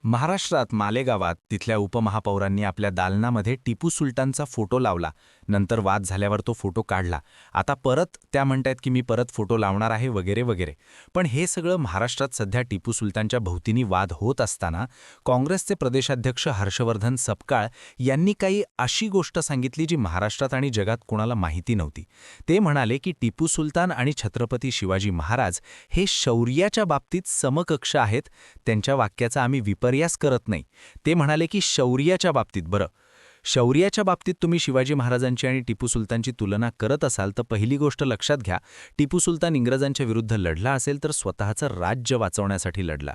महाराष्ट्रात मालेगावात तिथल्या उपमहापौरांनी आपल्या दालनामध्ये टिपू सुलतानचा फोटो लावला. नंतर वाद झाल्यावर तो फोटो काढला. आता परत त्या म्हणतायत की मी परत फोटो लावणार आहे वगैरे वगैरे. पण हे सगळं महाराष्ट्रात सध्या टिपू सुलतानच्या भोवतीनी वाद होत असताना काँग्रेसचे प्रदेशाध्यक्ष हर्षवर्धन सपकाळ यांनी काही अशी गोष्ट सांगितली जी महाराष्ट्रात आणि जगात कोणाला माहिती नव्हती. ते म्हणाले की टिपू सुलतान आणि छत्रपती शिवाजी महाराज हे शौर्याच्या बाबतीत समकक्ष आहेत. त्यांच्या वाक्याचा आम्ही विपर्यास करत नाही. ते म्हणाले की शौर्याच्या बाबतीत तुम्ही शिवाजी महाराजांची आणि टिपू सुलतानची तुलना करत असाल तर पहिली गोष्ट लक्षात घ्या, टिपू सुलतान इंग्रजांच्या विरुद्ध लढला असेल तर स्वतःचं राज्य वाचवण्यासाठी लढला.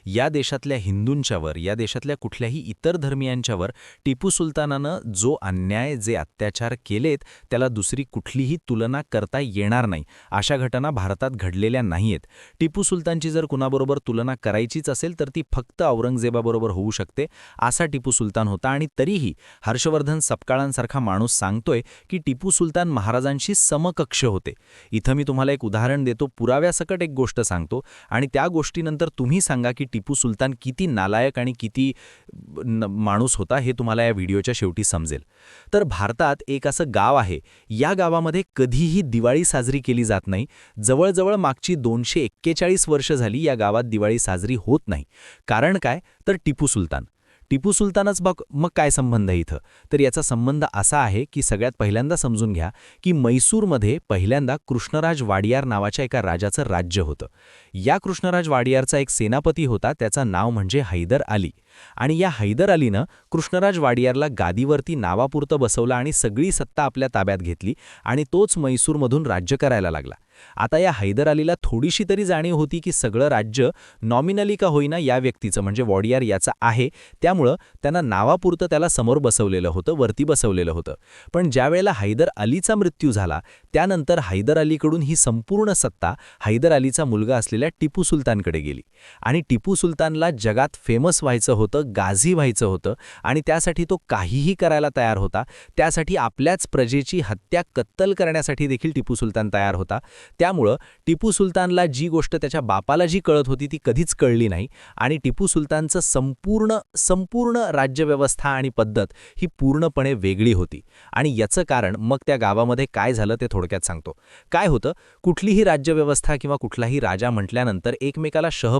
या देशातल्या हिंदूंच्यावर, या देशातल्या कुठल्याही इतर धर्मियांच्यावर टिपू सुलतानानं जो अन्याय, जे अत्याचार केलेत त्याला दुसरी कुठलीही तुलना करता येणार नाही. अशा घटना भारतात घडलेल्या नाहीयेत. टिपू सुलतानची जर कुणाबरोबर तुलना करायचीच असेल तर ती फक्त औरंगजेबाबरोबर होऊ शकते. असा टिपू सुलतान होता. आणि तरीही हर्षवर्धन सपकाळांसारखा माणूस सांगतोय की टिपू सुलतान महाराजांशी समकक्ष होते. इथं मी तुम्हाला एक उदाहरण देतो, पुराव्यासकट एक गोष्ट सांगतो आणि त्या गोष्टीनंतर तुम्ही सांगा की टिपू सुलतान किती नालायक आणि किती माणूस होता हे तुम्हाला या व्हिडिओच्या शेवटी समजेल. तर भारतात एक असं गाव आहे. या गावामध्ये कधीही दिवाळी साजरी केली जात नाही. जवळजवळ मागची 241 वर्ष झाली या गावात दिवाळी साजरी होत नाही. कारण काय? तर टिपू सुलतान. टिपू सुलतानच मग काय संबंध आहे इथं? तर याचा संबंध असा आहे की सगळ्यात पहिल्यांदा समजून घ्या की मैसूरमध्ये पहिल्यांदा कृष्णराज वाडियार नावाच्या एका राजाचं राज्य होतं. या कृष्णराज वाडियारचा एक सेनापती होता, त्याचं नाव म्हणजे हैदर अली. आणि या हैदर अलीनं कृष्णराज वाडियारला गादीवरती नावापुरतं बसवलं आणि सगळी सत्ता आपल्या ताब्यात घेतली आणि तोच मैसूरमधून राज्य करायला लागला. आता या हैदर अलीला थोडीशी तरी जाणीव होती की सगळं राज्य नॉमिनली का होईना या व्यक्तीचं म्हणजे वाडियार याचं आहे, त्यामुळं त्यांना नावापुरतं त्याला समोर बसवलेलं होतं, वरती बसवलेलं होतं. पण ज्यावेळेला हैदर अलीचा मृत्यू झाला त्यानंतर हैदर अलीकडून ही संपूर्ण सत्ता हैदर अलीचा मुलगा असलेल्या टिपू सुलतानकडे गेली. आणि टिपू सुलतानला जगात फेमस व्हायचं होतं, गाझी व्हायचं होतं आणि त्यासाठी तो काहीही करायला तयार होता. त्यासाठी आपल्याच प्रजेची हत्या, कत्तल करण्यासाठी देखील टिपू सुलतान तयार होता. त्यामुळं टिपू सुलतानला जी गोष्ट त्याच्या बापाला जी कळत होती ती कधीच कळली नाही आणि टिपू सुलतानचं संपूर्ण राज्यव्यवस्था आणि पद्धत ही पूर्णपणे वेगळी होती. आणि याचं कारण मग त्या गावामध्ये काय झालं ते थोडक्यात सांगतो. काय होतं, कुठलीही राज्यव्यवस्था किंवा कुठलाही राजा म्हटल्यानंतर एकमेकाला शह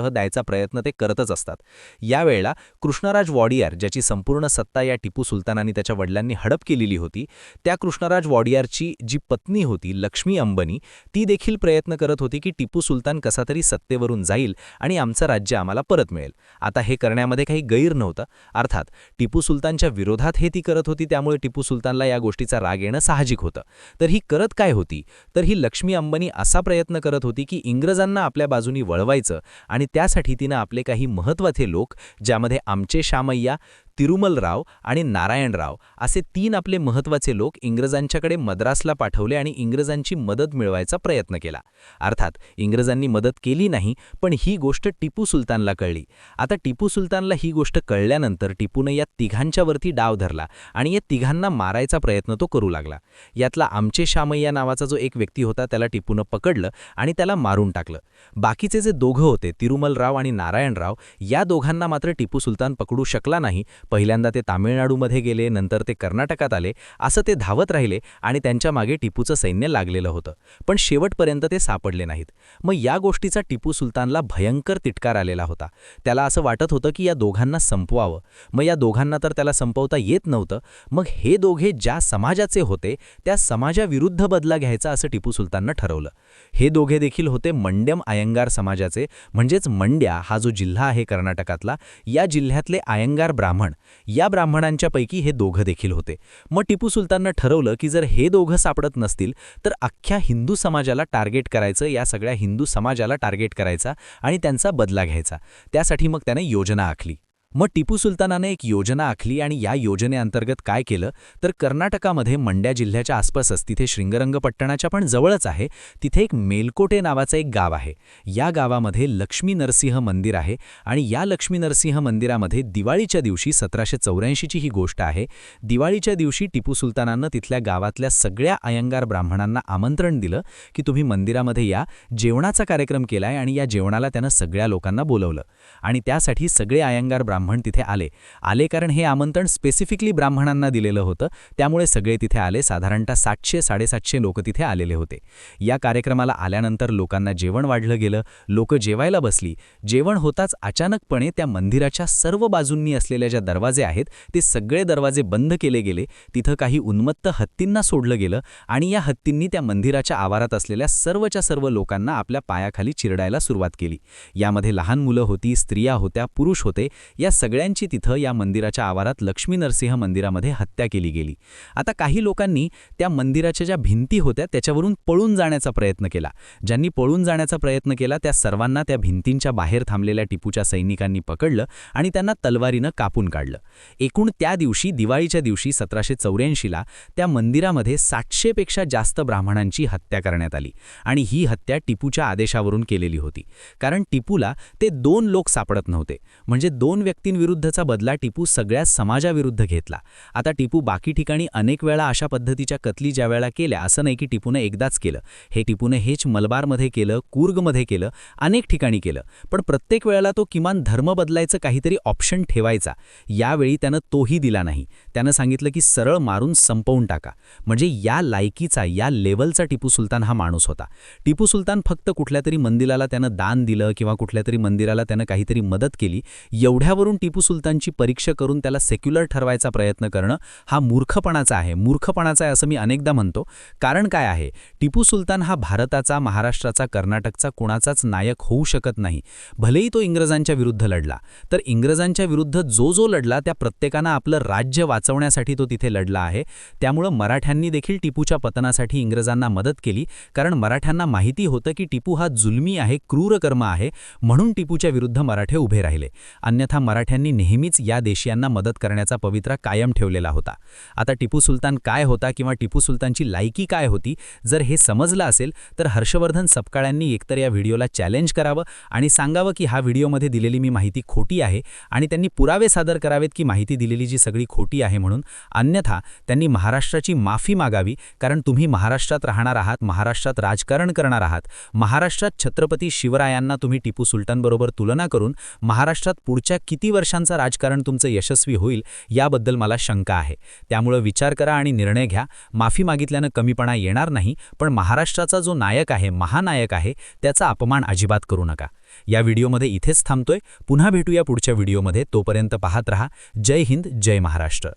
द्यायचा प्रयत्न ते करतच असतात. यावेळेला कृष्णराज वाडियार, ज्याची संपूर्ण सत्ता या टिपू सुलतानांनी त्याच्या वडिलांनी हडप केलेली होती, त्या कृष्णराज वाडियारची जी पत्नी होती लक्ष्मी अंबनी, ती देखील प्रयत्न करत होती की टिपू सुलतान कसा तरी सत्तेवरून जाईल आणि आमचं राज्य आम्हाला परत मिळेल. आता हे करण्यामध्ये काही गैर नव्हतं. अर्थात टिपू सुलतानच्या विरोधात हे ती करत होती, त्यामुळे टिपू सुलतानला या गोष्टीचा राग येणं साहजिक होतं. तर ही करत काय होती? तर ही लक्ष्मी अंबनी असा प्रयत्न करत होती की इंग्रजांना आपल्या बाजूनी वळवायचं आणि त्यासाठी तिनं आपले काही महत्त्वाचे लोक, ज्यामध्ये आमचे शामय्या, तिरुमलराव आणि नारायणराव असे 3 आपले महत्त्वाचे लोक इंग्रजांच्याकडे मद्रासला पाठवले आणि इंग्रजांची मदत मिळवायचा प्रयत्न केला. अर्थात इंग्रजांनी मदत केली नाही, पण ही गोष्ट टिपू सुलतानला कळली. आता टिपू सुलतानला ही गोष्ट कळल्यानंतर टिपूनं या तिघांच्यावरती डाव धरला आणि या तिघांना मारायचा प्रयत्न तो करू लागला. यातला आमचे शामय्या नावाचा जो एक व्यक्ती होता त्याला टिपूनं पकडलं आणि त्याला मारून टाकलं. बाकीचे जे दोघं होते, तिरुमलराव आणि नारायणराव, या दोघांना मात्र टिपू सुलतान पकडू शकला नाही. पहिल्यांदा ते तामिळनाडूमध्ये गेले, नंतर ते कर्नाटकात आले. असं ते धावत राहिले आणि त्यांच्या मागे टिपूचं सैन्य लागलेलं होतं. पण शेवटपर्यंत ते सापडले नाहीत. मग या गोष्टीचा टिपू सुलतानला भयंकर तिटकार आलेला होता. त्याला असं वाटत होतं की या दोघांना संपवावं. मग या दोघांना तर त्याला संपवता येत नव्हतं. मग हे दोघे ज्या समाजाचे होते त्या समाजाविरुद्ध बदला घ्यायचा असं टिपू सुलताननं ठरवलं. हे दोघे देखील होते मंड्यम अयंगार समाजाचे, म्हणजेच मंड्या हा जो जिल्हा आहे कर्नाटकातला, या जिल्ह्यातले अयंगार ब्राह्मण. या ब्राह्मणांच्या पैकी हे दोघं देखील होते. मग टिपू सुलताननं ठरवलं की जर हे दोघं सापडत नसतील तर अख्ख्या हिंदू समाजाला टार्गेट करायचं, या सगळ्या हिंदू समाजाला टार्गेट करायचा आणि त्यांचा बदला घ्यायचा. त्यासाठी मग त्याने योजना आखली. मग टिपू सुलतानाने एक योजना आखली आणि या योजनेअंतर्गत काय केलं तर कर्नाटकामध्ये मंड्या जिल्ह्याच्या आसपासच तिथे श्रीरंगपट्टणाच्या पण जवळच आहे तिथे एक मेलकोटे नावाचं एक गाव आहे. या गावामध्ये लक्ष्मी नरसिंह मंदिर आहे आणि या लक्ष्मी नरसिंह मंदिरामध्ये दिवाळीच्या दिवशी 1784ची ही गोष्ट आहे. दिवाळीच्या दिवशी टिपू सुलतानानं तिथल्या गावातल्या सगळ्या अयंगार ब्राह्मणांना आमंत्रण दिलं की तुम्ही मंदिरामध्ये या, जेवणाचा कार्यक्रम केलाय आणि या जेवणाला त्यानं सगळ्या लोकांना बोलवलं आणि त्यासाठी सगळे अयंगार ब्राह्मण तिथे आले कारण हे आमंत्रण स्पेसिफिकली ब्राह्मणांना दिलेलं होतं. त्यामुळे सगळे तिथे आले. साधारणतः 700-750 लोक तिथे आलेले होते. या कार्यक्रमाला आल्यानंतर लोकांना जेवण वाढलं गेलं. लोक जेवायला बसली. जेवण होताच अचानकपणे त्या मंदिराच्या सर्व बाजूंनी असलेल्या ज्या दरवाजे आहेत ते सगळे दरवाजे बंद केले गेले. तिथं काही उन्मत्त हत्तींना सोडलं गेलं आणि या हत्तींनी त्या मंदिराच्या आवारात असलेल्या सर्वच्या सर्व लोकांना आपल्या पायाखाली चिरडायला सुरुवात केली. यामध्ये लहान मुलं होती, स्त्रिया होत्या, पुरुष होते. या सगळ्यांची तिथं या मंदिराच्या आवारात लक्ष्मी नरसिंह मंदिरामध्ये हत्या केली गेली. आता काही लोकांनी त्या मंदिराच्या ज्या भिंती होत्या त्याच्यावरून पळून जाण्याचा प्रयत्न केला. ज्यांनी पळून जाण्याचा प्रयत्न केला त्या सर्वांना त्या भिंतींच्या बाहेर थांबलेल्या टिपूच्या सैनिकांनी पकडलं आणि त्यांना तलवारीनं कापून काढलं. एकूण त्या दिवशी दिवाळीच्या दिवशी 1784ला त्या मंदिरामध्ये 700पेक्षा जास्त ब्राह्मणांची हत्या करण्यात आली आणि ही हत्या टिपूच्या आदेशावरून केलेली होती. कारण टिपूला ते 2 लोक सापडत नव्हते. म्हणजे 2 व्यक्तींविरुद्धचा बदला टिपू सगळ्या समाजाविरुद्ध घेतला. आता टिपू बाकी ठिकाणी अनेक वेळा अशा पद्धतीच्या कत्ली ज्या वेळा केल्या असं नाही की टिपूने एकदाच केलं. हे टिपूने हेच मलबारमध्ये केलं, कूर्गमध्ये केलं, अनेक ठिकाणी केलं. पण प्रत्येक वेळेला तो किमान धर्म बदलायचं काहीतरी ऑप्शन ठेवायचा. यावेळी त्यानं तोही दिला नाही. त्यानं सांगितलं की सरळ मारून संपवून टाका. म्हणजे या लायकीचा, या लेवलचा टिपू सुलतान हा माणूस होता. टिपू सुलतान फक्त कुठल्यातरी मंदिराला त्यानं दान दिलं किंवा कुठल्यातरी मंदिराला त्यानं काहीतरी मदत केली एवढ्यावरून टिपू सुलतानची परीक्षा करून त्याला सेक्युलर ठरवायचा प्रयत्न करणं हा मूर्खपणाचा आहे असं मी अनेकदा म्हणतो. कारण काय आहे, टिपू सुलतान हा भारताचा, महाराष्ट्राचा, कर्नाटकचा कोणाचाच नायक होऊ शकत नाही. भलेही तो इंग्रजांच्या विरुद्ध लढला तर इंग्रजांच्या विरुद्ध जो लढला त्या प्रत्येकानं आपलं राज्य वाचवण्यासाठी तो तिथे लढला आहे. त्यामुळं मराठ्यांनी देखील टिपूच्या पतनासाठी इंग्रजांना मदत केली. कारण मराठ्यांना माहिती होतं की टिपू हा जुलमी आहे, क्रूरकर्म आहे, म्हणून टिपूच्या विरुद्ध मराठे उभे राहिले. अन्यथा मराठ्यांनी नेहमीच या देशीयांना मदत करण्याचा पवित्रा कायम ठेवलेला होता. आता टिपू सुलतान काय होता किंवा टिपू सुलतानची लायकी काय होती जर हे समजलं असेल तर हर्षवर्धन सपकाळ्यांनी एकतर या व्हिडिओला चॅलेंज करावं आणि सांगावं की हा व्हिडिओमध्ये दिलेली मी माहिती खोटी आहे आणि त्यांनी पुरावे सादर करावेत की माहिती दिलेली जी सगळी खोटी आहे म्हणून. अन्यथा त्यांनी महाराष्ट्राची माफी मागावी. कारण तुम्ही महाराष्ट्रात राहणार आहात, महाराष्ट्रात राजकारण करणार आहात. महाराष्ट्रात छत्रपती शिवरायांना तुम्ही टिपू सुलतानबरोबर तुलना करून महाराष्ट्रात पुढच्या किती वर्षांचं राजकारण तुमचं यशस्वी होईल याबद्दल मला शंका आहे. त्यामुळे विचार करा आणि निर्णय घ्या. माफी मागितल्यानं कमीपणा येणार नाही, पण महाराष्ट्राचा जो नायक आहे, महानायक आहे, त्याचा अपमान अजिबात करू नका. या व्हिडिओमध्ये इथेच थांबतोय. पुन्हा भेटूया पुढच्या व्हिडिओमध्ये. तोपर्यंत पाहत रहा. जय हिंद, जय महाराष्ट्र.